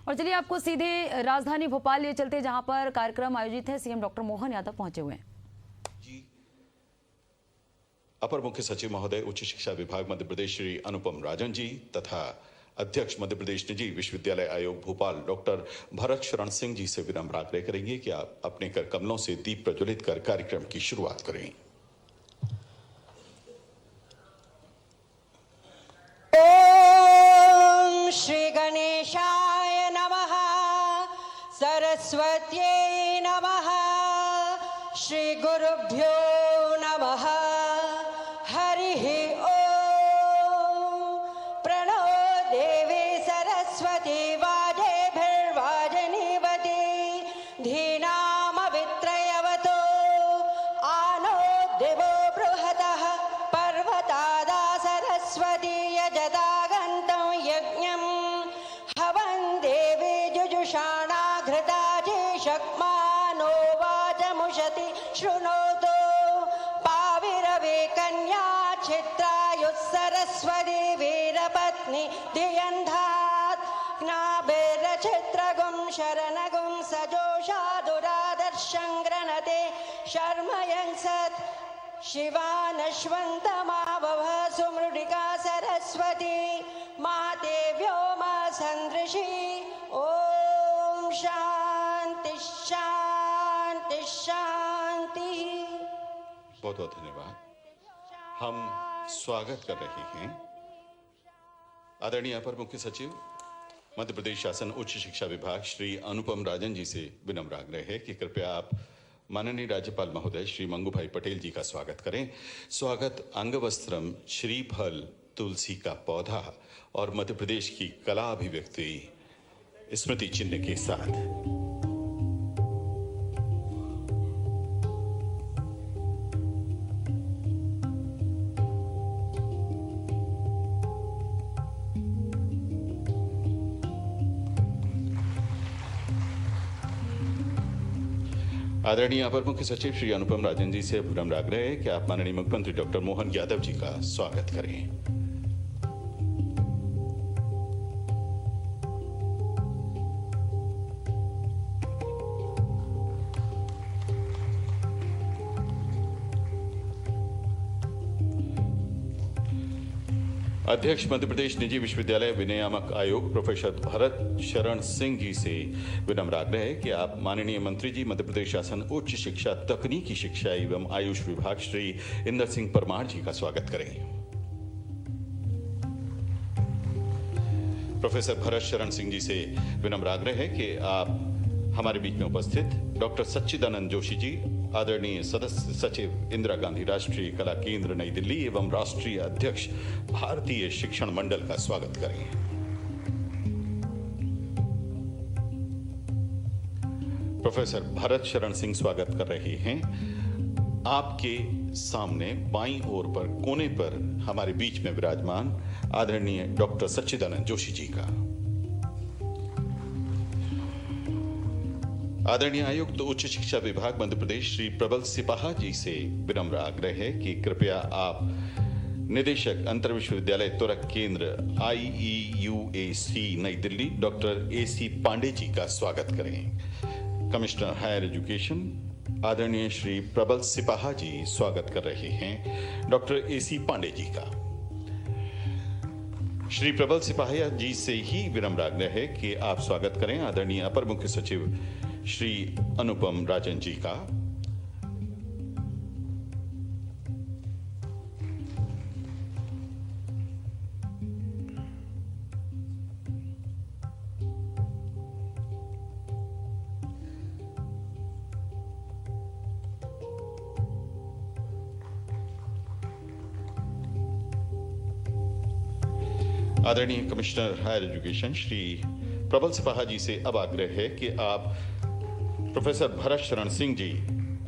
और चलिए आपको सीधे राजधानी भोपाल ले चलते, जहां पर कार्यक्रम आयोजित है। सीएम डॉक्टर मोहन यादव पहुंचे हुए हैं। जी, अपर मुख्य सचिव महोदय उच्च शिक्षा विभाग मध्य प्रदेश श्री अनुपम राजन जी तथा अध्यक्ष मध्य प्रदेश निजी विश्वविद्यालय आयोग भोपाल डॉक्टर भरत शरण सिंह जी से विनम्र आग्रह करेंगे कि आप अपने कर कमलों से दीप प्रज्वलित कर कार्यक्रम की शुरुआत करें। ओम श्री गणेशाय नमः, सरस्वत्यै नमः, श्री गुरुभ्यो नमः। हरिः ओम। प्रणो देवी सरस्वती वाजेभिर्वाजनीवती, धीनामवित्रयवतो आनो दिवो बृहतः, पर्वतादा सरस्वती यजदागन्तं यज्ञं हवन् देवी जुजुषाणाघृताजे शक्मानो वाचमुषति शृणोतु। पाविरवे कन्या छित्रायुः सरस्वती वीरपत्नी धियन्धात्, नाभिर्चित्रगुं शरणगुं सजोषा दुरादर्शं गृणते शर्मयं सत्। शिवानश्वन्तमावह सुमृडिका सरस्वती, मातेव्यो मा सन्दृशी। ओम शांति शांति शांति। बहुत बहुत धन्यवाद। हम स्वागत कर रहे हैं आदरणीय अपर मुख्य सचिव मध्य प्रदेश शासन उच्च शिक्षा विभाग श्री अनुपम राजन जी से विनम्र आग्रह है कि कृपया आप माननीय राज्यपाल महोदय श्री मंगूभाई पटेल जी का स्वागत करें। स्वागत अंगवस्त्रम, श्रीफल, तुलसी का पौधा और मध्य प्रदेश की कला अभिव्यक्ति स्मृति चिन्ह के साथ। आदरणीय अपर मुख्य सचिव श्री अनुपम राजन जी से विनम्र आग्रह है कि आप माननीय मुख्यमंत्री डॉक्टर मोहन यादव जी का स्वागत करें। अध्यक्ष मध्य प्रदेश निजी विश्वविद्यालय विनियामक आयोग प्रोफेसर भरत शरण सिंह जी से विनम्र आग्रह है कि आप माननीय मंत्री जी मध्य प्रदेश शासन उच्च शिक्षा तकनीकी शिक्षा एवं आयुष विभाग श्री इंदर सिंह परमार जी का स्वागत करें। प्रोफेसर भरत शरण सिंह जी से विनम्र आग्रह है कि आप हमारे बीच में उपस्थित डॉक्टर सच्चिदानंद जोशी जी, आदरणीय सदस्य सचिव इंदिरा गांधी राष्ट्रीय कला केंद्र नई दिल्ली एवं राष्ट्रीय अध्यक्ष भारतीय शिक्षण मंडल का स्वागत करें। प्रोफेसर भरत शरण सिंह स्वागत कर रहे हैं आपके सामने बाईं ओर पर कोने पर हमारे बीच में विराजमान आदरणीय डॉक्टर सच्चिदानंद जोशी जी का। आदरणीय आयुक्त उच्च शिक्षा विभाग मध्य प्रदेश श्री प्रबल सिपाहा जी से विनम्र आग्रह है कि कृपया आप निदेशक अंतर विश्वविद्यालय त्वरक केंद्र IEUAC नई दिल्ली डॉक्टर AC पांडे जी का स्वागत करें। कमिश्नर हायर एजुकेशन आदरणीय श्री प्रबल सिपाहा जी स्वागत कर रहे हैं डॉक्टर AC पांडे जी का। श्री प्रबल सिपाहा जी से ही विनम्र आग्रह है कि आप स्वागत करें आदरणीय अपर मुख्य सचिव श्री अनुपम राजन जी का। आदरणीय कमिश्नर हायर एजुकेशन श्री प्रबल सिपाहा जी से अब आग्रह है कि आप प्रोफेसर भरत शरण सिंह जी,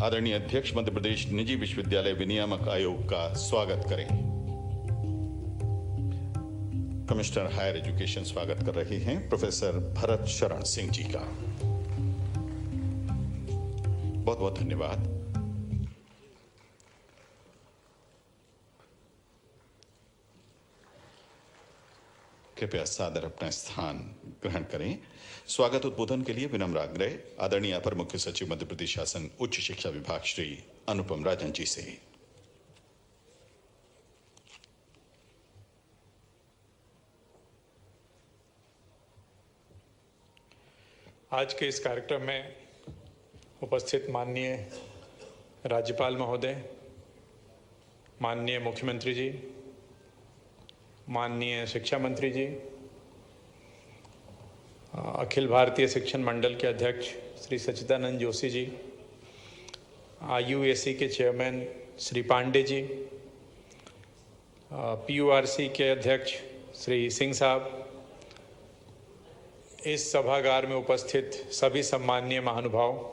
आदरणीय अध्यक्ष मध्य प्रदेश निजी विश्वविद्यालय विनियामक आयोग का स्वागत करें। कमिश्नर हायर एजुकेशन स्वागत कर रहे हैं प्रोफेसर भरत शरण सिंह जी का। बहुत बहुत धन्यवाद। कृपया सादर अपना स्थान ग्रहण करें। स्वागत उद्बोधन के लिए विनम्र आग्रह आदरणीय अपर मुख्य सचिव मध्य प्रदेश शासन उच्च शिक्षा विभाग श्री अनुपम राजन जी से। आज के इस कार्यक्रम में उपस्थित माननीय राज्यपाल महोदय, माननीय मुख्यमंत्री जी, माननीय शिक्षा मंत्री जी, अखिल भारतीय शिक्षण मंडल के अध्यक्ष श्री सच्चिदानंद जोशी जी, IUAC के चेयरमैन श्री पांडे जी, PURC के अध्यक्ष श्री सिंह साहब, इस सभागार में उपस्थित सभी सम्माननीय महानुभाव,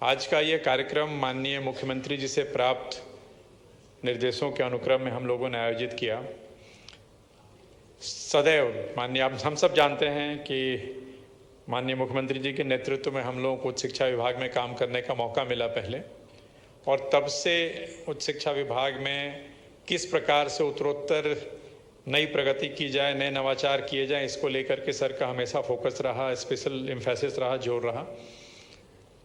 आज का ये कार्यक्रम माननीय मुख्यमंत्री जी से प्राप्त निर्देशों के अनुक्रम में हम लोगों ने आयोजित किया। सदैव माननीय हम सब जानते हैं कि माननीय मुख्यमंत्री जी के नेतृत्व में हम लोगों को उच्च शिक्षा विभाग में काम करने का मौका मिला पहले, और तब से उच्च शिक्षा विभाग में किस प्रकार से उत्तरोत्तर नई प्रगति की जाए, नए नवाचार किए जाए, इसको लेकर के सर का हमेशा फोकस रहा, स्पेशल एम्फेसिस रहा, जोर रहा।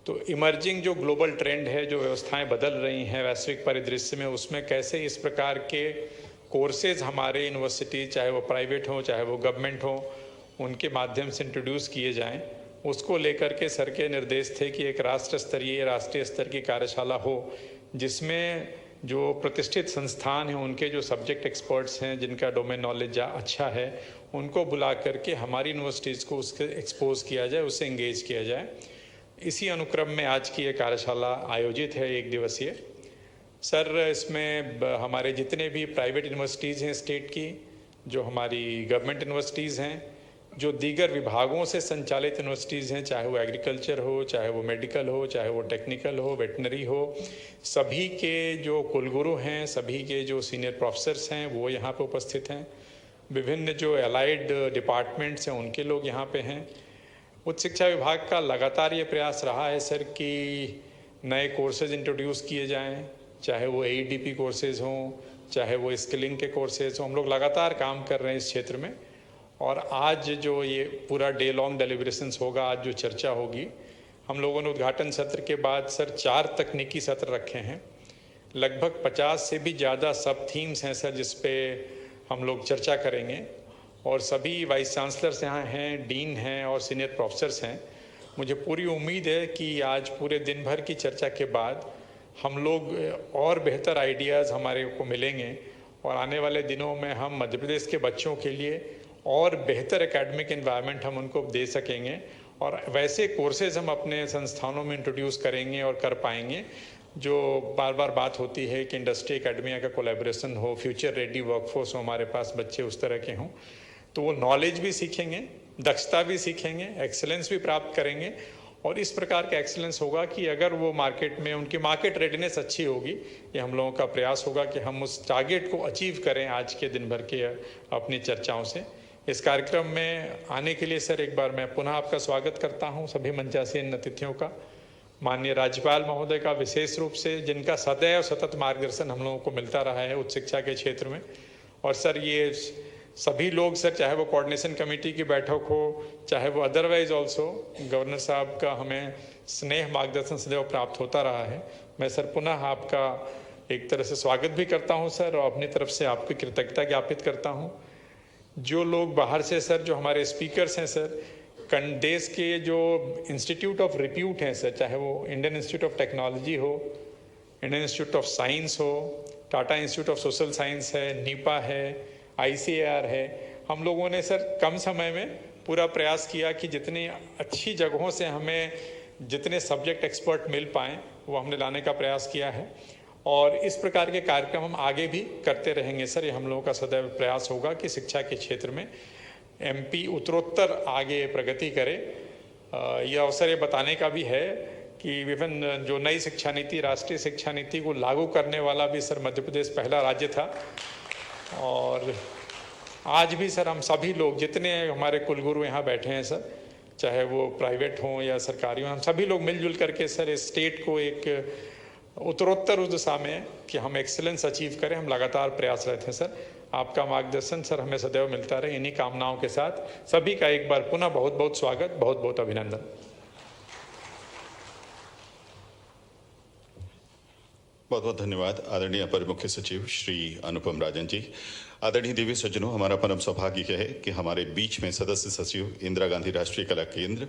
तो इमर्जिंग जो ग्लोबल ट्रेंड है, जो व्यवस्थाएं बदल रही हैं वैश्विक परिदृश्य में, उसमें कैसे इस प्रकार के कोर्सेज हमारे यूनिवर्सिटी, चाहे वो प्राइवेट हो चाहे वो गवर्नमेंट हो, उनके माध्यम से इंट्रोड्यूस किए जाएं, उसको लेकर के सर के निर्देश थे कि एक राष्ट्रीय स्तर की कार्यशाला हो, जिसमें जो प्रतिष्ठित संस्थान हैं, उनके जो सब्जेक्ट एक्सपर्ट्स हैं, जिनका डोमेन नॉलेज अच्छा है, उनको बुला करके हमारी यूनिवर्सिटीज़ को उसके एक्सपोज किया जाए, उससे इंगेज किया जाए। इसी अनुक्रम में आज की ये कार्यशाला आयोजित है, 1 दिवसीय। सर, इसमें हमारे जितने भी प्राइवेट यूनिवर्सिटीज़ हैं स्टेट की, जो हमारी गवर्नमेंट यूनिवर्सिटीज़ हैं, जो दीगर विभागों से संचालित यूनिवर्सिटीज़ हैं, चाहे वो एग्रीकल्चर हो, चाहे वो मेडिकल हो, चाहे वो टेक्निकल हो, वेटनरी हो, सभी के जो कुलगुरु हैं, सभी के जो सीनियर प्रोफेसर्स हैं, वो यहाँ पे उपस्थित हैं। विभिन्न जो एलाइड डिपार्टमेंट्स हैं, उनके लोग यहाँ पे हैं। उच्च शिक्षा विभाग का लगातार ये प्रयास रहा है सर कि नए कोर्सेज इंट्रोड्यूस किए जाएं, चाहे वो AEDP कोर्सेज हों, चाहे वो स्किलिंग के कोर्सेज हों। हम लोग लगातार काम कर रहे हैं इस क्षेत्र में, और आज जो ये पूरा डे लॉन्ग डेलिब्रेशंस होगा, आज जो चर्चा होगी, हम लोगों ने उद्घाटन सत्र के बाद सर 4 तकनीकी सत्र रखे हैं। लगभग 50 से भी ज़्यादा सब थीम्स हैं सर, जिस पे हम लोग चर्चा करेंगे, और सभी वाइस चांसलर्स यहाँ हैं, डीन हैं और सीनियर प्रोफेसर्स हैं। मुझे पूरी उम्मीद है कि आज पूरे दिन भर की चर्चा के बाद हम लोग और बेहतर आइडियाज़ हमारे को मिलेंगे, और आने वाले दिनों में हम मध्य प्रदेश के बच्चों के लिए और बेहतर एकेडमिक एनवायरनमेंट हम उनको दे सकेंगे, और वैसे कोर्सेज हम अपने संस्थानों में इंट्रोड्यूस करेंगे और कर पाएंगे। जो बार बार बात होती है कि इंडस्ट्री एकेडमिया का कोलैबोरेशन हो, फ्यूचर रेडी वर्कफोर्स हो, हमारे पास बच्चे उस तरह के हों, तो वो नॉलेज भी सीखेंगे, दक्षता भी सीखेंगे, एक्सेलेंस भी प्राप्त करेंगे। और इस प्रकार का एक्सेलेंस होगा कि अगर वो मार्केट में उनकी मार्केट रेडीनेस अच्छी होगी, ये हम लोगों का प्रयास होगा कि हम उस टारगेट को अचीव करें आज के दिन भर के अपनी चर्चाओं से। इस कार्यक्रम में आने के लिए सर एक बार मैं पुनः आपका स्वागत करता हूं, सभी मंचासीन अतिथियों का, माननीय राज्यपाल महोदय का विशेष रूप से, जिनका सदैव सतत मार्गदर्शन हम लोगों को मिलता रहा है उच्च शिक्षा के क्षेत्र में। और सर ये सभी लोग सर, चाहे वो कोऑर्डिनेशन कमेटी की बैठक हो, चाहे वो अदरवाइज ऑल्सो, गवर्नर साहब का हमें स्नेह मार्गदर्शन सदैव प्राप्त होता रहा है। मैं सर पुनः आपका एक तरह से स्वागत भी करता हूं सर, और अपनी तरफ से आपकी कृतज्ञता ज्ञापित करता हूं। जो लोग बाहर से सर, जो हमारे स्पीकर्स हैं सर, देश के जो इंस्टीट्यूट ऑफ रिप्यूट हैं सर, चाहे वो इंडियन इंस्टीट्यूट ऑफ टेक्नोलॉजी हो, इंडियन इंस्टीट्यूट ऑफ साइंस हो, Tata institute of social science है, नीपा है, ICAR है, हम लोगों ने सर कम समय में पूरा प्रयास किया कि जितनी अच्छी जगहों से हमें जितने सब्जेक्ट एक्सपर्ट मिल पाएँ, वो हमने लाने का प्रयास किया है। और इस प्रकार के कार्यक्रम हम आगे भी करते रहेंगे सर। ये हम लोगों का सदैव प्रयास होगा कि शिक्षा के क्षेत्र में MP उत्तरोत्तर आगे प्रगति करे। यह अवसर ये बताने का भी है कि विभिन्न जो नई शिक्षा नीति, राष्ट्रीय शिक्षा नीति को लागू करने वाला भी सर मध्य प्रदेश पहला राज्य था। और आज भी सर हम सभी लोग, जितने हमारे कुलगुरु यहाँ बैठे हैं सर, चाहे वो प्राइवेट हों या सरकारी हों, हम सभी लोग मिलजुल करके सर इस स्टेट को एक उत्तरोत्तर उस दिशा में कि हम एक्सीलेंस अचीव करें, हम लगातार प्रयासरत हैं सर। आपका मार्गदर्शन सर हमें सदैव मिलता रहे। इन्हीं कामनाओं के साथ सभी का एक बार पुनः बहुत बहुत स्वागत, बहुत बहुत अभिनंदन। बहुत बहुत धन्यवाद आदरणीय अपर मुख्य सचिव श्री अनुपम राजन जी। आदरणीय देवी सज्जनों, हमारा परम सौभाग्य है कि हमारे बीच में सदस्य सचिव इंदिरा गांधी राष्ट्रीय कला केंद्र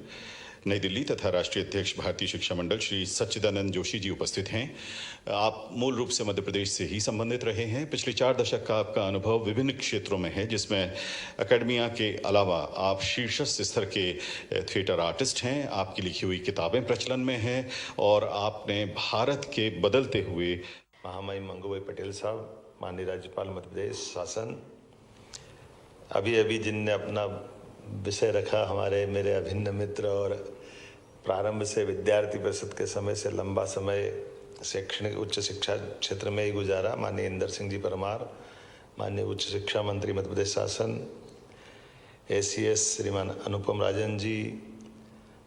नई दिल्ली तथा राष्ट्रीय अध्यक्ष भारतीय शिक्षा मंडल श्री सच्चिदानंद जोशी जी उपस्थित हैं। आप मूल रूप से मध्य प्रदेश से ही संबंधित रहे हैं। पिछले 4 दशक का आपका अनुभव विभिन्न क्षेत्रों में है, जिसमें एकेडमिया के अलावा आप शीर्षस्थ स्तर के थिएटर आर्टिस्ट हैं। आपकी लिखी हुई किताबें प्रचलन में हैं और आपने भारत के बदलते हुए महामहिम मंगूभाई पटेल साहब, माननीय राज्यपाल मध्य प्रदेश शासन, अभी अभी जिनने अपना विषय रखा, हमारे मेरे अभिन्न मित्र और प्रारंभ से विद्यार्थी परिषद के समय से लंबा समय शैक्षणिक उच्च शिक्षा क्षेत्र में ही गुजारा, माननीय इंदर सिंह जी परमार, माननीय उच्च शिक्षा मंत्री मध्य प्रदेश शासन, ACS श्रीमान अनुपम राजन जी,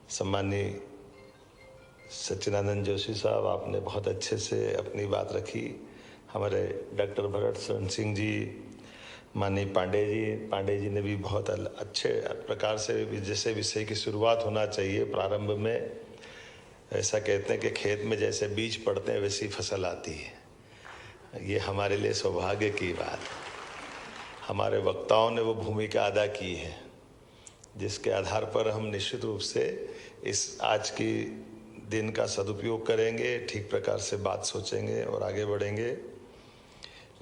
सम्मानीय सच्चिदानंद जोशी साहब, आपने बहुत अच्छे से अपनी बात रखी। हमारे डॉक्टर भरत शरण सिंह जी, माननीय पांडे जी ने भी बहुत अच्छे प्रकार से जैसे विषय की शुरुआत होना चाहिए प्रारंभ में, ऐसा कहते हैं कि खेत में जैसे बीज पड़ते हैं वैसी फसल आती है। ये हमारे लिए सौभाग्य की बात है। हमारे वक्ताओं ने वो भूमिका अदा की है जिसके आधार पर हम निश्चित रूप से इस आज की दिन का सदुपयोग करेंगे, ठीक प्रकार से बात सोचेंगे और आगे बढ़ेंगे।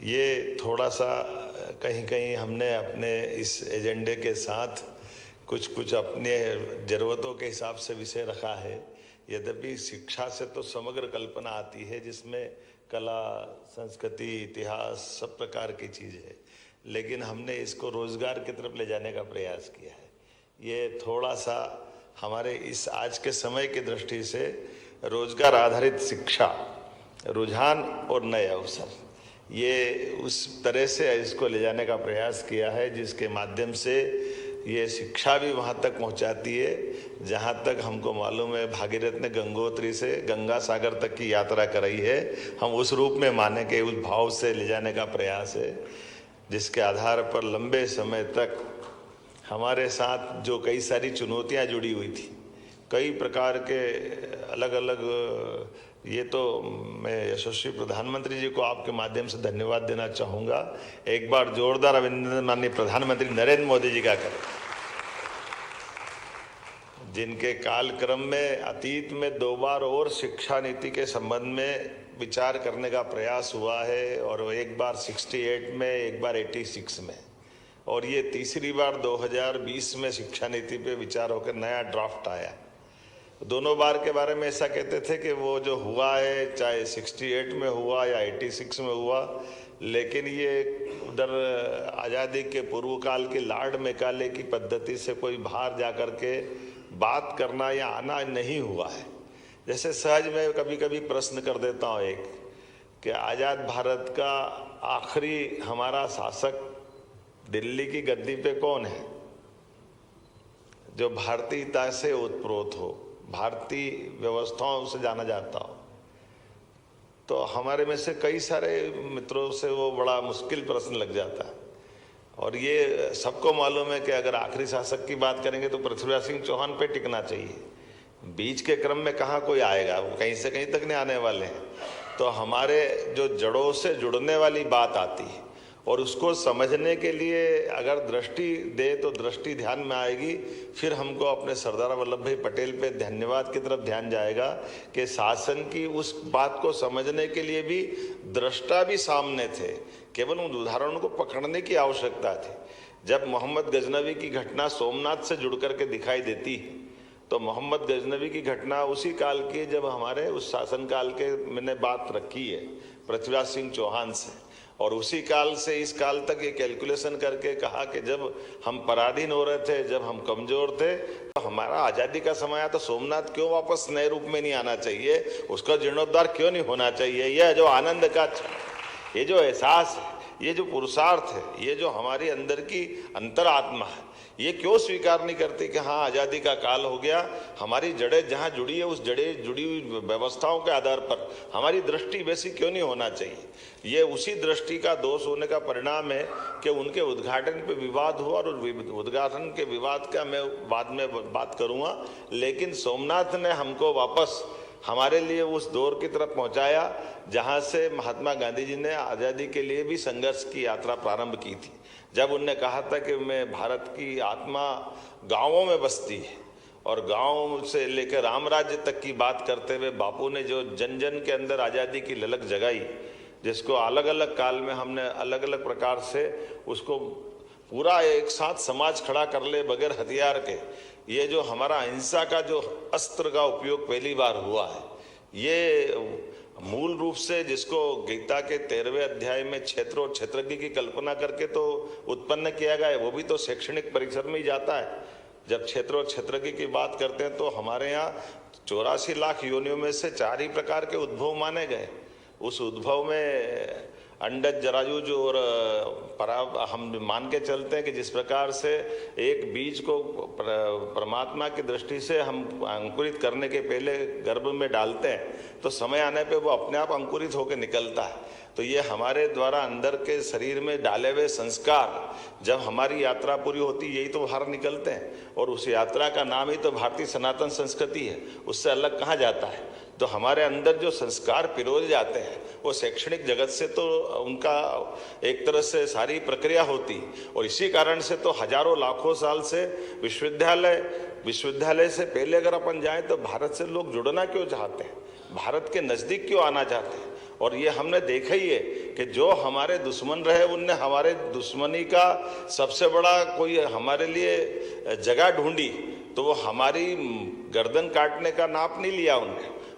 ये थोड़ा सा कहीं कहीं हमने अपने इस एजेंडे के साथ कुछ अपने ज़रूरतों के हिसाब से विषय रखा है। यद्यपि शिक्षा से तो समग्र कल्पना आती है जिसमें कला, संस्कृति, इतिहास सब प्रकार की चीज़ है, लेकिन हमने इसको रोज़गार की तरफ ले जाने का प्रयास किया है। ये थोड़ा सा हमारे इस आज के समय की दृष्टि से रोज़गार आधारित शिक्षा, रुझान और नए अवसर, ये उस तरह से इसको ले जाने का प्रयास किया है जिसके माध्यम से ये शिक्षा भी वहाँ तक पहुँचाती है जहाँ तक हमको मालूम है। भागीरथ ने गंगोत्री से गंगा सागर तक की यात्रा कराई है, हम उस रूप में माने कि उस भाव से ले जाने का प्रयास है, जिसके आधार पर लंबे समय तक हमारे साथ जो कई सारी चुनौतियाँ जुड़ी हुई थी, कई प्रकार के अलग अलग, ये तो मैं यशस्वी प्रधानमंत्री जी को आपके माध्यम से धन्यवाद देना चाहूँगा। एक बार जोरदार अभिनंदन माननीय प्रधानमंत्री नरेंद्र मोदी जी का करें, जिनके कालक्रम में अतीत में 2 बार और शिक्षा नीति के संबंध में विचार करने का प्रयास हुआ है, और एक बार 68 में, एक बार 86 में, और ये तीसरी बार 2020 में शिक्षा नीति पे विचार होकर नया ड्राफ्ट आया। दोनों बार के बारे में ऐसा कहते थे कि वो जो हुआ है चाहे 68 में हुआ या 86 में हुआ, लेकिन ये उधर आज़ादी के पूर्व काल की लार्ड मैकाले की पद्धति से कोई बाहर जा कर के बात करना या आना नहीं हुआ है। जैसे सहज में कभी कभी प्रश्न कर देता हूँ एक, कि आज़ाद भारत का आखिरी हमारा शासक दिल्ली की गद्दी पे कौन है जो भारतीयता से ओतप्रोत हो, भारतीय व्यवस्थाओं से जाना जाता हो? तो हमारे में से कई सारे मित्रों से वो बड़ा मुश्किल प्रश्न लग जाता है। और ये सबको मालूम है कि अगर आखिरी शासक की बात करेंगे तो पृथ्वीराज सिंह चौहान पे टिकना चाहिए, बीच के क्रम में कहाँ कोई आएगा, वो कहीं से कहीं तक नहीं आने वाले हैं। तो हमारे जो जड़ों से जुड़ने वाली बात आती है, और उसको समझने के लिए अगर दृष्टि दे तो दृष्टि ध्यान में आएगी, फिर हमको अपने सरदार वल्लभ भाई पटेल पे धन्यवाद की तरफ ध्यान जाएगा कि शासन की उस बात को समझने के लिए भी दृष्टा भी सामने थे, केवल उन उदाहरणों को पकड़ने की आवश्यकता थी। जब मोहम्मद गजनवी की घटना सोमनाथ से जुड़ करके दिखाई देती है, तो मोहम्मद गजनवी की घटना उसी काल की जब हमारे उस शासन काल के मैंने बात रखी है पृथ्वीराज सिंह चौहान से, और उसी काल से इस काल तक ये कैलकुलेशन करके कहा कि जब हम पराधीन हो रहे थे, जब हम कमजोर थे, तो हमारा आज़ादी का समय आया तो सोमनाथ क्यों वापस नए रूप में नहीं आना चाहिए, उसका जीर्णोद्धार क्यों नहीं होना चाहिए। यह जो आनंद का, ये जो एहसास है, ये जो पुरुषार्थ है, ये जो हमारी अंदर की अंतरात्मा है, ये क्यों स्वीकार नहीं करती कि हाँ आज़ादी का काल हो गया, हमारी जड़ें जहाँ जुड़ी है उस जुड़ी हुई व्यवस्थाओं के आधार पर हमारी दृष्टि वैसी क्यों नहीं होना चाहिए। ये उसी दृष्टि का दोष होने का परिणाम है कि उनके उद्घाटन पे विवाद हुआ, और उद्घाटन के विवाद का मैं बाद में बात करूँगा। लेकिन सोमनाथ ने हमको वापस हमारे लिए उस दौर की तरफ पहुंचाया जहां से महात्मा गांधी जी ने आज़ादी के लिए भी संघर्ष की यात्रा प्रारंभ की थी। जब उनने कहा था कि मैं भारत की आत्मा गांवों में बसती है, और गांव से लेकर राम राज्य तक की बात करते हुए बापू ने जो जन जन के अंदर आज़ादी की ललक जगाई, जिसको अलग अलग काल में हमने अलग अलग प्रकार से उसको पूरा एक साथ समाज खड़ा कर ले बगैर हथियार के, ये जो हमारा अहिंसा का जो अस्त्र का उपयोग पहली बार हुआ है, ये मूल रूप से जिसको गीता के 13वें अध्याय में क्षेत्र और क्षेत्रज्ञ की कल्पना करके तो उत्पन्न किया गया है, वो भी तो शैक्षणिक परिसर में ही जाता है। जब क्षेत्र और क्षेत्रज्ञ की बात करते हैं तो हमारे यहाँ 84 लाख योनियों में से 4 ही प्रकार के उद्भव माने गए। उस उद्भव में अंडज, जरायुज और हम मान के चलते हैं कि जिस प्रकार से एक बीज को परमात्मा की दृष्टि से हम अंकुरित करने के पहले गर्भ में डालते हैं तो समय आने पे वो अपने आप अंकुरित होकर निकलता है। तो ये हमारे द्वारा अंदर के शरीर में डाले हुए संस्कार जब हमारी यात्रा पूरी होती यही तो बाहर निकलते हैं, और उस यात्रा का नाम ही तो भारतीय सनातन संस्कृति है, उससे अलग कहाँ जाता है। तो हमारे अंदर जो संस्कार पिरोए जाते हैं वो शैक्षणिक जगत से तो उनका एक तरह से सारी प्रक्रिया होती, और इसी कारण से तो हजारों लाखों साल से विश्वविद्यालय से पहले अगर अपन जाएं तो भारत से लोग जुड़ना क्यों चाहते हैं, भारत के नज़दीक क्यों आना चाहते हैं। और ये हमने देखा ही है कि जो हमारे दुश्मन रहे उनने हमारे दुश्मनी का सबसे बड़ा कोई हमारे लिए जगह ढूंढी तो वो हमारी गर्दन काटने का नाप नहीं लिया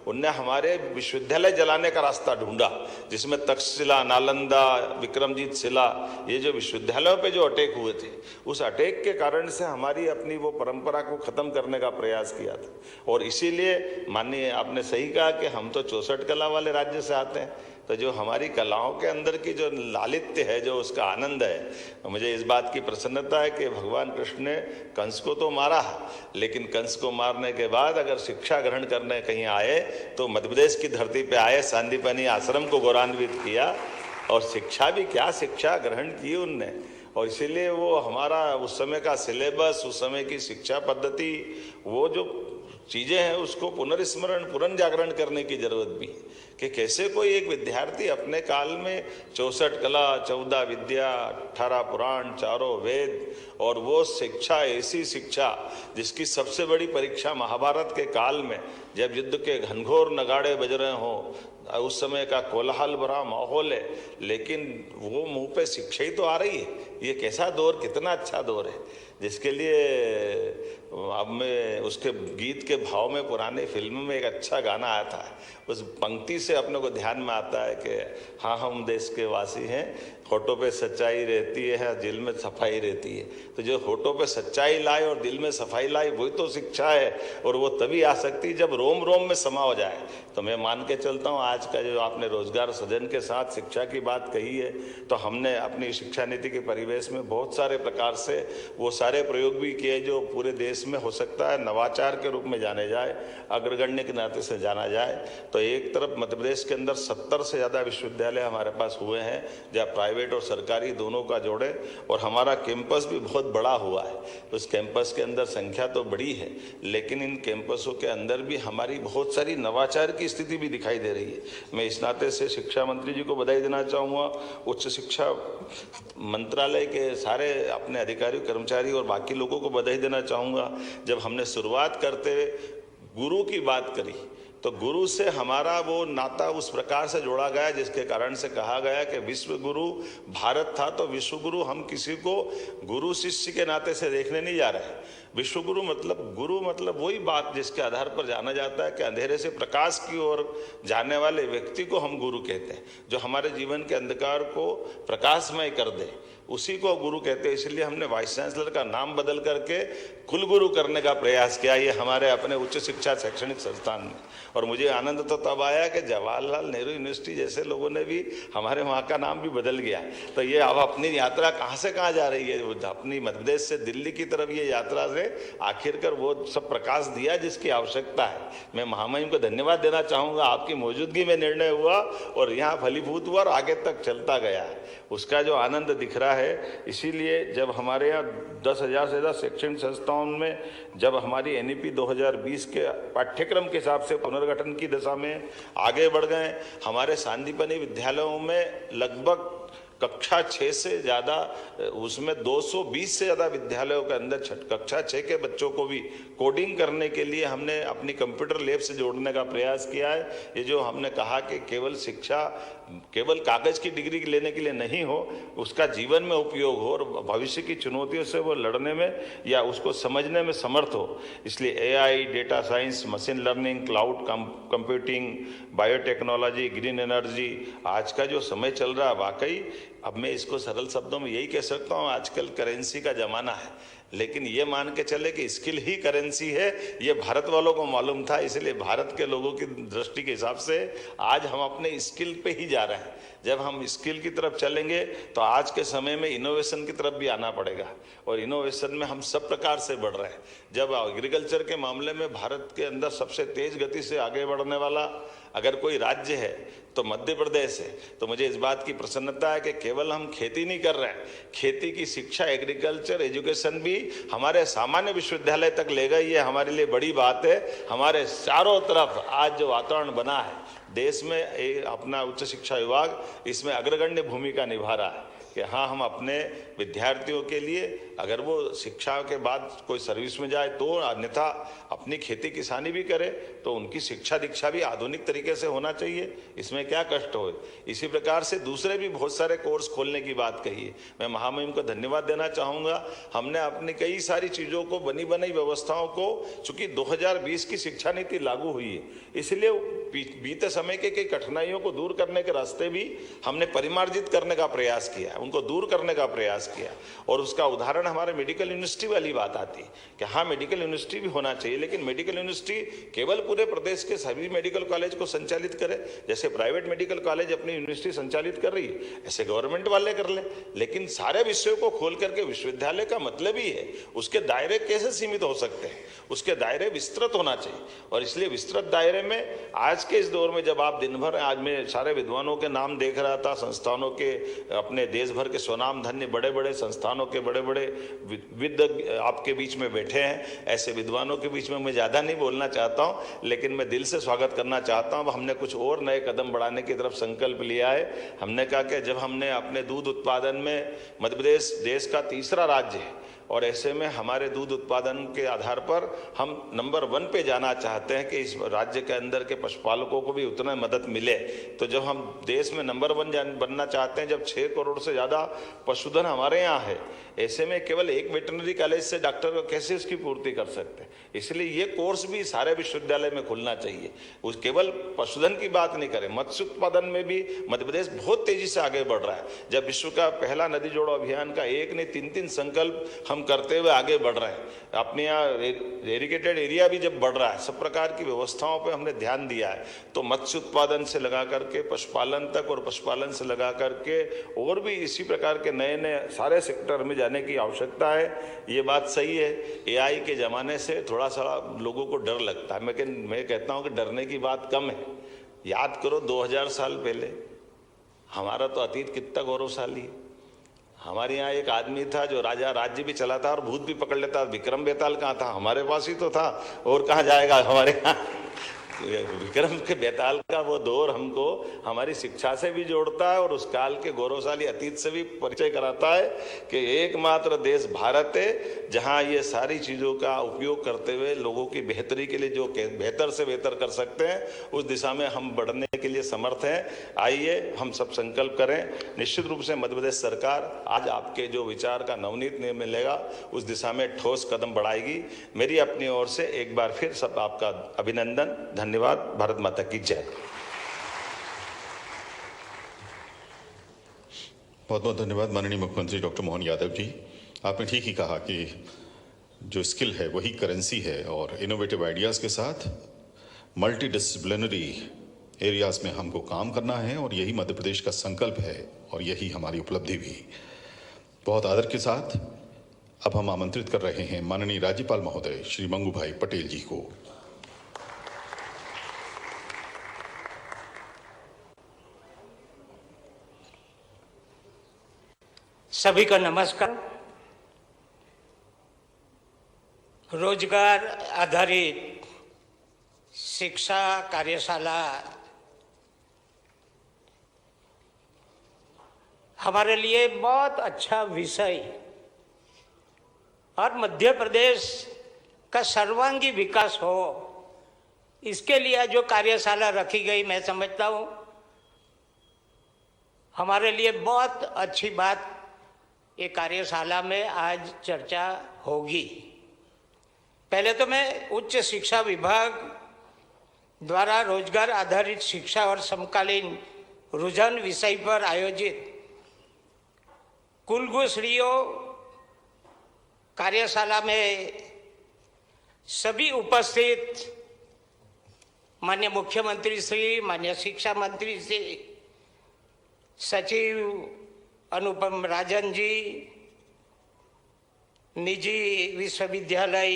उनने हमारे विश्वविद्यालय जलाने का रास्ता ढूंढा, जिसमें तक्षशिला, नालंदा, विक्रमजीत शिला, ये जो विश्वविद्यालयों पे जो अटैक हुए थे, उस अटैक के कारण से हमारी अपनी वो परंपरा को ख़त्म करने का प्रयास किया था। और इसीलिए माननीय आपने सही कहा कि हम तो 64 कला वाले राज्य से आते हैं, तो जो हमारी कलाओं के अंदर की जो लालित्य है, जो उसका आनंद है, मुझे इस बात की प्रसन्नता है कि भगवान कृष्ण ने कंस को तो मारा है, लेकिन कंस को मारने के बाद अगर शिक्षा ग्रहण करने कहीं आए तो मध्य प्रदेश की धरती पे आए, सांदीपनि आश्रम को गौरवान्वित किया, और शिक्षा भी क्या शिक्षा ग्रहण की उनने। और इसीलिए वो हमारा उस समय का सिलेबस, उस समय की शिक्षा पद्धति, वो जो चीज़ें हैं उसको पुनर्स्मरण, पुनर्जागरण करने की जरूरत भी है कि कैसे कोई एक विद्यार्थी अपने काल में 64 कला, 14 विद्या, 18 पुराण, 4 वेद, और वो शिक्षा, ऐसी शिक्षा जिसकी सबसे बड़ी परीक्षा महाभारत के काल में जब युद्ध के घनघोर नगाड़े बज रहे हों, उस समय का कोलाहल भरा माहौल है, लेकिन वो मुंह पे शिक्षा ही तो आ रही है। ये कैसा दौर, कितना अच्छा दौर है, जिसके लिए अब मैं उसके गीत के भाव में पुरानी फिल्म में एक अच्छा गाना आया था, उस पंक्ति से अपने को ध्यान में आता है कि हाँ हम देश के वासी हैं, होठों पे सच्चाई रहती है, दिल में सफाई रहती है। तो जो होठों पे सच्चाई लाए और दिल में सफाई लाए वही तो शिक्षा है, और वो तभी आ सकती जब रोम रोम में समा हो जाए। तो मैं मान के चलता हूँ आज का जो आपने रोजगार सृजन के साथ शिक्षा की बात कही है, तो हमने अपनी शिक्षा नीति के परिवेश में बहुत सारे प्रकार से वो सारे प्रयोग भी किए जो पूरे देश में हो सकता है नवाचार के रूप में जाने जाए, अग्रगण्य के नाते से जाना जाए। तो एक तरफ मध्य प्रदेश के अंदर 70 से ज़्यादा विश्वविद्यालय हमारे पास हुए हैं, जहाँ प्राइवेट और सरकारी दोनों का जोड़े, और हमारा कैंपस भी बहुत बड़ा हुआ है। उस कैंपस के अंदर संख्या तो बड़ी है, लेकिन इन कैंपसों के अंदर भी हमारी बहुत सारी नवाचार की स्थिति भी दिखाई दे रही है। मैं इस नाते से शिक्षा मंत्री जी को बधाई देना चाहूँगा, उच्च शिक्षा मंत्रालय के सारे अपने अधिकारी, कर्मचारी और बाकी लोगों को बधाई देना चाहूँगा। जब हमने शुरुआत करते गुरु की बात करी तो गुरु से हमारा वो नाता उस प्रकार से जोड़ा गया जिसके कारण से कहा गया कि विश्व गुरु भारत था तो विश्व गुरु हम किसी को गुरु शिष्य के नाते से देखने नहीं जा रहे। विश्व गुरु मतलब वही बात जिसके आधार पर जाना जाता है कि अंधेरे से प्रकाश की ओर जाने वाले व्यक्ति को हम गुरु कहते हैं, जो हमारे जीवन के अंधकार को प्रकाशमय कर दे। उसी को गुरु कहते हैं। इसलिए हमने वाइस चांसलर का नाम बदल करके कुलगुरु करने का प्रयास किया, ये हमारे अपने उच्च शिक्षा शैक्षणिक संस्थान में। और मुझे आनंद तो तब आया कि जवाहरलाल नेहरू यूनिवर्सिटी जैसे लोगों ने भी हमारे वहाँ का नाम भी बदल गया। तो ये अब अपनी यात्रा कहाँ से कहाँ जा रही है, अपनी मध्य प्रदेश से दिल्ली की तरफ ये यात्रा से आखिरकार वो सब प्रकाश दिया जिसकी आवश्यकता है। मैं महामहिम को धन्यवाद देना चाहूँगा, आपकी मौजूदगी में निर्णय हुआ और यहाँ फलीभूत हुआ और आगे तक चलता गया है, उसका जो आनंद दिख रहा है। इसीलिए जब हमारे यहाँ 10,000 से ज़्यादा शैक्षणिक संस्थाओं में जब हमारी NEP 2020 के पाठ्यक्रम के हिसाब से पुनर्गठन की दिशा में आगे बढ़ गए, हमारे सांदीपनि विद्यालयों में लगभग कक्षा 6 से ज़्यादा, उसमें 220 से ज़्यादा विद्यालयों के अंदर कक्षा 6 के बच्चों को भी कोडिंग करने के लिए हमने अपनी कंप्यूटर लैब से जोड़ने का प्रयास किया है। ये जो हमने कहा कि केवल शिक्षा केवल कागज की डिग्री लेने के लिए नहीं हो, उसका जीवन में उपयोग हो और भविष्य की चुनौतियों से वो लड़ने में या उसको समझने में समर्थ हो। इसलिए AI, data science, machine learning, cloud computing, biotechnology, green energy, आज का जो समय चल रहा है वाकई, अब मैं इसको सरल शब्दों में यही कह सकता हूँ, आजकल करेंसी का जमाना है, लेकिन ये मान के चले कि स्किल ही करेंसी है, ये भारत वालों को मालूम था। इसलिए भारत के लोगों की दृष्टि के हिसाब से आज हम अपने स्किल पे ही जा रहे हैं। जब हम स्किल की तरफ चलेंगे तो आज के समय में इनोवेशन की तरफ भी आना पड़ेगा, और इनोवेशन में हम सब प्रकार से बढ़ रहे हैं। जब एग्रीकल्चर के मामले में भारत के अंदर सबसे तेज गति से आगे बढ़ने वाला अगर कोई राज्य है तो मध्य प्रदेश है। तो मुझे इस बात की प्रसन्नता है कि केवल हम खेती नहीं कर रहे हैं, खेती की शिक्षा, एग्रीकल्चर, एजुकेशन भी हमारे सामान्य विश्वविद्यालय तक ले गए। ये हमारे लिए बड़ी बात है। हमारे चारों तरफ आज जो वातावरण बना है देश में, अपना उच्च शिक्षा विभाग इसमें अग्रगण्य भूमिका निभा रहा है कि हाँ, हम अपने विद्यार्थियों के लिए अगर वो शिक्षा के बाद कोई सर्विस में जाए तो, अन्यथा अपनी खेती किसानी भी करे तो उनकी शिक्षा दीक्षा भी आधुनिक तरीके से होना चाहिए, इसमें क्या कष्ट हो। इसी प्रकार से दूसरे भी बहुत सारे कोर्स खोलने की बात कही है। मैं महामहिम को धन्यवाद देना चाहूँगा। हमने अपनी कई सारी चीज़ों को, बनी बनाई व्यवस्थाओं को, चूँकि 2020 की शिक्षा नीति लागू हुई है, इसलिए बीते समय के कई कठिनाइयों को दूर करने के रास्ते भी हमने परिमार्जित करने का प्रयास किया, उनको दूर करने का प्रयास किया। और उसका उदाहरण हमारे मेडिकल यूनिवर्सिटी वाली बात आती है कि हाँ, मेडिकल यूनिवर्सिटी भी होना चाहिए, लेकिन मेडिकल यूनिवर्सिटी केवल पूरे प्रदेश के सभी मेडिकल कॉलेज को संचालित करे। जैसे प्राइवेट मेडिकल कॉलेज अपनी यूनिवर्सिटी संचालित कर रही है, ऐसे गवर्नमेंट वाले कर ले, लेकिन सारे विषयों को खोल करके विश्वविद्यालय का मतलब ही है, उसके दायरे कैसे सीमित हो सकते हैं, उसके दायरे विस्तृत होना चाहिए। और इसलिए विस्तृत दायरे में आज के इस दौर में जब आप दिन भर, आज मैं सारे विद्वानों के नाम देख रहा था, संस्थानों के, अपने देश भर के स्वनाम धन्य बड़े बड़े संस्थानों के बड़े बड़े विद्वान आपके बीच में बैठे हैं। ऐसे विद्वानों के बीच में मैं ज़्यादा नहीं बोलना चाहता हूं, लेकिन मैं दिल से स्वागत करना चाहता हूं। हमने कुछ और नए कदम बढ़ाने की तरफ संकल्प लिया है। हमने कहा कि जब हमने अपने दूध उत्पादन में, मध्य प्रदेश देश का तीसरा राज्य है और ऐसे में हमारे दूध उत्पादन के आधार पर हम नंबर 1 पे जाना चाहते हैं कि इस राज्य के अंदर के पशुपालकों को भी उतना मदद मिले। तो जब हम देश में नंबर 1 बनना चाहते हैं, जब 6 करोड़ से ज़्यादा पशुधन हमारे यहाँ है, ऐसे में केवल एक वेटरनरी कॉलेज से डॉक्टर कैसे उसकी पूर्ति कर सकते हैं। इसलिए ये कोर्स भी सारे विश्वविद्यालय में खुलना चाहिए। उस केवल पशुधन की बात नहीं करें, मत्स्य उत्पादन में भी मध्य प्रदेश बहुत तेजी से आगे बढ़ रहा है। जब विश्व का पहला नदी जोड़ो अभियान का 1 नहीं 3 संकल्प हम करते हुए आगे बढ़ रहे हैं। अपने यहाँ एरिगेटेड एरिया भी जब बढ़ रहा है, सब प्रकार की व्यवस्थाओं पे हमने ध्यान दिया है। तो मत्स्य उत्पादन से लगा करके पशुपालन तक, और पशुपालन से लगा करके और भी इसी प्रकार के नए नए सारे सेक्टर में जाने की आवश्यकता है। ये बात सही है। AI के ज़माने से थोड़ा सा लोगों को डर लगता है। मैं कहता हूँ कि डरने की बात कम है। याद करो 2000 साल पहले हमारा तो अतीत कितना गौरवशाली है। हमारे यहाँ एक आदमी था जो राजा राज्य भी चलाता और भूत भी पकड़ लेता। विक्रम बेताल कहाँ था? हमारे पास ही तो था, और कहाँ जाएगा हमारे यहाँ। विक्रम के बेताल का वो दौर हमको हमारी शिक्षा से भी जोड़ता है और उस काल के गौरवशाली अतीत से भी परिचय कराता है कि एकमात्र देश भारत है जहां ये सारी चीज़ों का उपयोग करते हुए लोगों की बेहतरी के लिए जो बेहतर से बेहतर कर सकते हैं, उस दिशा में हम बढ़ने के लिए समर्थ हैं। आइए हम सब संकल्प करें। निश्चित रूप से मध्य प्रदेश सरकार आज आपके जो विचार का नवनीत निर्णय मिलेगा उस दिशा में ठोस कदम बढ़ाएगी। मेरी अपनी ओर से एक बार फिर सब आपका अभिनंदन, धन्यवाद। भारत माता की जय। बहुत बहुत धन्यवाद माननीय मुख्यमंत्री डॉक्टर मोहन यादव जी। आपने ठीक ही कहा कि जो स्किल है वही करेंसी है और इनोवेटिव आइडियाज़ के साथ मल्टी डिसिप्लिनरी एरियाज में हमको काम करना है और यही मध्य प्रदेश का संकल्प है और यही हमारी उपलब्धि भी। बहुत आदर के साथ अब हम आमंत्रित कर रहे हैं माननीय राज्यपाल महोदय श्री मंगू भाई पटेल जी को। सभी का नमस्कार। रोजगार आधारित शिक्षा कार्यशाला हमारे लिए बहुत अच्छा विषय और मध्य प्रदेश का सर्वांगी विकास हो, इसके लिए जो कार्यशाला रखी गई, मैं समझता हूँ हमारे लिए बहुत अच्छी बात ये कार्यशाला में आज चर्चा होगी। पहले तो मैं उच्च शिक्षा विभाग द्वारा रोजगार आधारित शिक्षा और समकालीन रुझान विषय पर आयोजित कुलगुरुश्रियों कार्यशाला में सभी उपस्थित माननीय मुख्यमंत्री श्री, माननीय शिक्षा मंत्री श्री, सचिव अनुपम राजन जी, निजी विश्वविद्यालय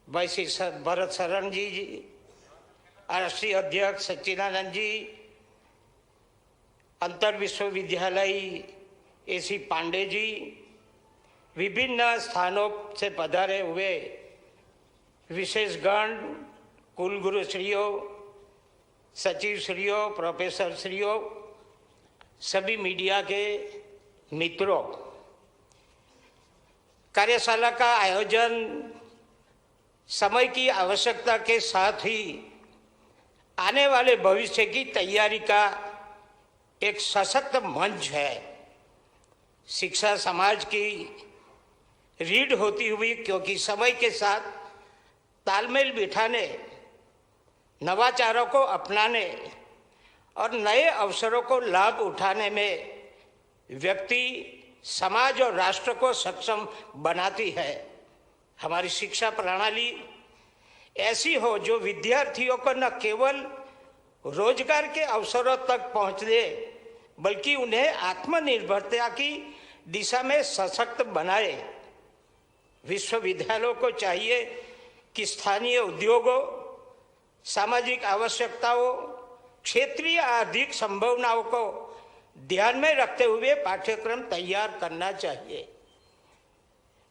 वैसी भरत शरण जी, राष्ट्रीय अध्यक्ष सच्चिदानंद जी, अंतर विश्वविद्यालय एसी पांडे जी, विभिन्न स्थानों से पधारे हुए विशेषगण, कुलगुरु श्रियों, सचिव श्रियों, प्रोफेसर श्रियों, सभी मीडिया के मित्रों, कार्यशाला का आयोजन समय की आवश्यकता के साथ ही आने वाले भविष्य की तैयारी का एक सशक्त मंच है। शिक्षा समाज की रीढ़ होती हुई, क्योंकि समय के साथ तालमेल बिठाने, नवाचारों को अपनाने और नए अवसरों को लाभ उठाने में व्यक्ति, समाज और राष्ट्र को सक्षम बनाती है। हमारी शिक्षा प्रणाली ऐसी हो जो विद्यार्थियों को न केवल रोजगार के अवसरों तक पहुंच दे, बल्कि उन्हें आत्मनिर्भरता की दिशा में सशक्त बनाए। विश्वविद्यालयों को चाहिए कि स्थानीय उद्योगों, सामाजिक आवश्यकताओं, क्षेत्रीय आर्थिक संभावनाओं को ध्यान में रखते हुए पाठ्यक्रम तैयार करना चाहिए।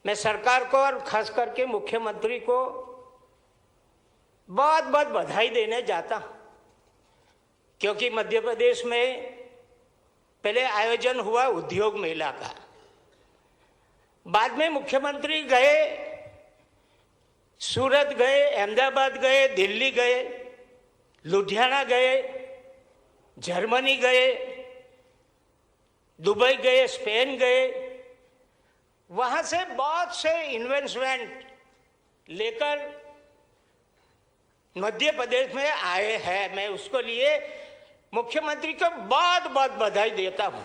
मैं सरकार को और खास करके मुख्यमंत्री को बहुत बहुत बधाई देने जाता हूं, क्योंकि मध्य प्रदेश में पहले आयोजन हुआ उद्योग मेला का, बाद में मुख्यमंत्री गए, सूरत गए, अहमदाबाद गए, दिल्ली गए, लुधियाना गए, जर्मनी गए, दुबई गए, स्पेन गए, वहां से बहुत से इन्वेस्टमेंट लेकर मध्य प्रदेश में आए हैं। मैं उसको लिए मुख्यमंत्री को बहुत बहुत बधाई देता हूं।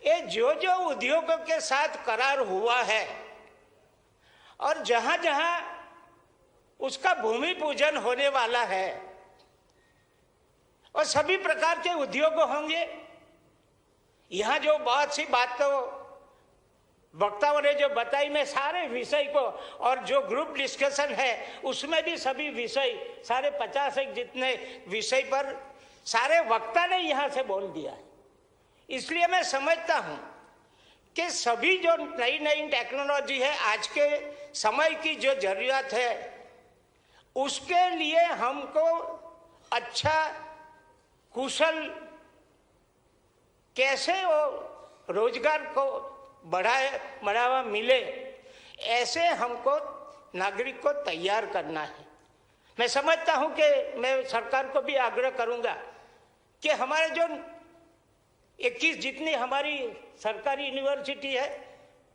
ये जो जो उद्योगों के साथ करार हुआ है और जहां जहां उसका भूमि पूजन होने वाला है, और सभी प्रकार के उद्योग होंगे। यहां जो बहुत सी बातों वक्ताओं ने जो बताई, मैं सारे विषय को, और जो ग्रुप डिस्कशन है उसमें भी सभी विषय, सारे 50 एक जितने विषय पर सारे वक्ता ने यहां से बोल दिया है। इसलिए मैं समझता हूं कि सभी जो नई नई टेक्नोलॉजी है, आज के समय की जो जरूरत है, उसके लिए हमको अच्छा कुशल कैसे वो रोजगार को बढ़ावा मिले, ऐसे हमको नागरिक को तैयार करना है। मैं समझता हूं कि मैं सरकार को भी आग्रह करूंगा कि हमारे जो 21 जितनी हमारी सरकारी यूनिवर्सिटी है,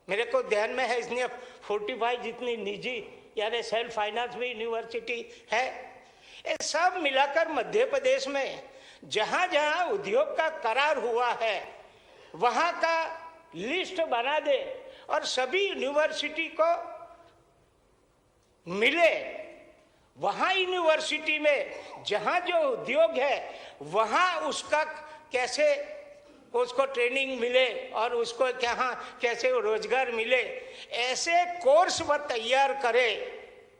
मेरे को ध्यान में है, इसलिए 45 जितनी निजी यानी सेल्फ फाइनेंस भी यूनिवर्सिटी है, ये सब मिलाकर मध्य प्रदेश में जहां जहां उद्योग का करार हुआ है वहां का लिस्ट बना दे और सभी यूनिवर्सिटी को मिले। वहां यूनिवर्सिटी में जहां जो उद्योग है वहां उसका कैसे उसको ट्रेनिंग मिले और उसको कहाँ कैसे रोजगार मिले, ऐसे कोर्स वह तैयार करे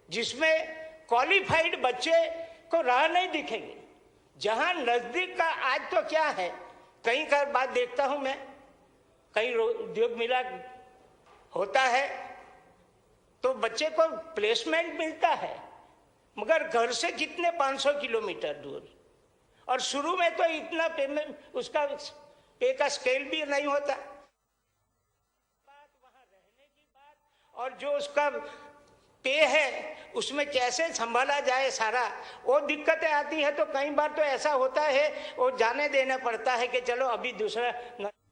जिसमें क्वालिफाइड बच्चे को राह नहीं दिखेगी। जहां नजदीक का आज तो क्या है, कहीं का बात देखता हूं मैं, कहीं उद्योग मिला होता है तो बच्चे को प्लेसमेंट मिलता है, मगर घर से कितने 500 किलोमीटर दूर, और शुरू में तो इतना पेमेंट उसका पे का स्केल भी नहीं होता। बात वहां रहने की बात और जो उसका पे है उसमें कैसे संभाला जाए सारा, वो दिक्कतें आती है। तो कई बार तो ऐसा होता है वो जाने देना पड़ता है कि चलो अभी दूसरा